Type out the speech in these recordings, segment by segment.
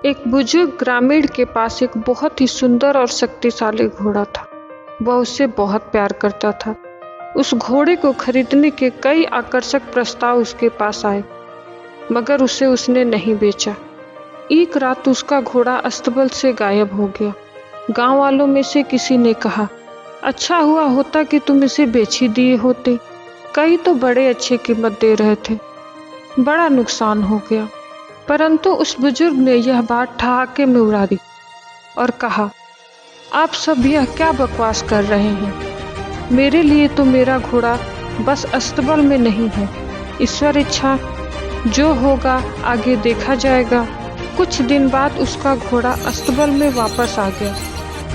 एक बुजुर्ग ग्रामीण के पास एक बहुत ही सुंदर और शक्तिशाली घोड़ा था। वह उससे बहुत प्यार करता था। उस घोड़े को खरीदने के कई आकर्षक प्रस्ताव उसके पास आए, मगर उसे उसने नहीं बेचा। एक रात उसका घोड़ा अस्तबल से गायब हो गया। गांव वालों में से किसी ने कहा, अच्छा हुआ होता कि तुम इसे बेच ही दिए होते। कई तो बड़े अच्छे कीमत दे रहे थे। बड़ा नुकसान हो गया। परंतु उस बुजुर्ग ने यह बात ठहाके में उड़ा दी और कहा, आप सब यह क्या बकवास कर रहे हैं? मेरे लिए तो मेरा घोड़ा बस अस्तबल में नहीं है। ईश्वर इच्छा, जो होगा आगे देखा जाएगा। कुछ दिन बाद उसका घोड़ा अस्तबल में वापस आ गया।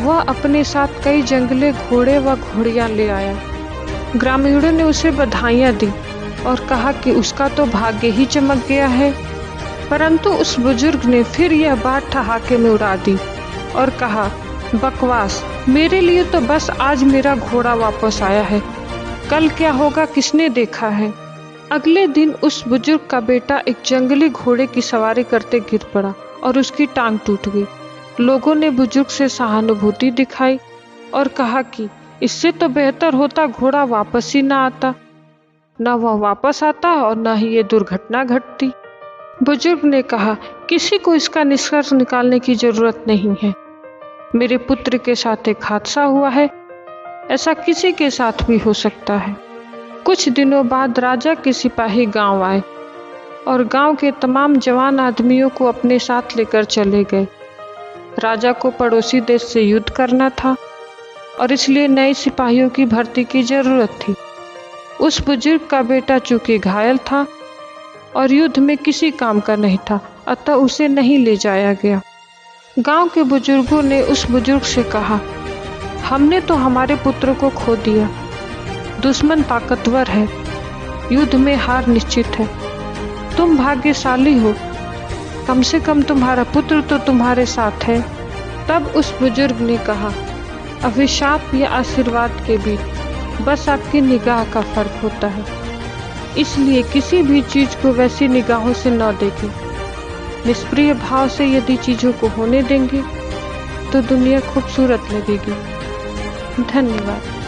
वह अपने साथ कई जंगली घोड़े व घोड़ियां ले आया। ग्रामीणों ने उसे बधाइयां दी और कहा कि उसका तो भाग्य ही चमक गया है। परंतु उस बुजुर्ग ने फिर यह बात ठहाके में उड़ा दी और कहा, बकवास, मेरे लिए तो बस आज मेरा घोड़ा वापस आया है। कल क्या होगा किसने देखा है। अगले दिन उस बुजुर्ग का बेटा एक जंगली घोड़े की सवारी करते गिर पड़ा और उसकी टांग टूट गई। लोगों ने बुजुर्ग से सहानुभूति दिखाई और कहा कि इससे तो बेहतर होता घोड़ा वापस ही ना आता। न वह वापस आता और न ही ये दुर्घटना घटती। बुजुर्ग ने कहा, किसी को इसका निष्कर्ष निकालने की जरूरत नहीं है। मेरे पुत्र के साथ एक हादसा हुआ है, ऐसा किसी के साथ भी हो सकता है। कुछ दिनों बाद राजा के सिपाही गांव आए और गांव के तमाम जवान आदमियों को अपने साथ लेकर चले गए। राजा को पड़ोसी देश से युद्ध करना था और इसलिए नए सिपाहियों की भर्ती की जरूरत थी। उस बुजुर्ग का बेटा चूंकि घायल था और युद्ध में किसी काम का नहीं था, अतः उसे नहीं ले जाया गया। गांव के बुजुर्गों ने उस बुजुर्ग से कहा, हमने तो हमारे पुत्र को खो दिया। दुश्मन ताकतवर है, युद्ध में हार निश्चित है। तुम भाग्यशाली हो, कम से कम तुम्हारा पुत्र तो तुम्हारे साथ है। तब उस बुजुर्ग ने कहा, अभिशाप या आशीर्वाद के बीच बस आपकी निगाह का फर्क होता है। इसलिए किसी भी चीज को वैसी निगाहों से न देखें। निष्प्रिय भाव से यदि चीजों को होने देंगे तो दुनिया खूबसूरत लगेगी। धन्यवाद।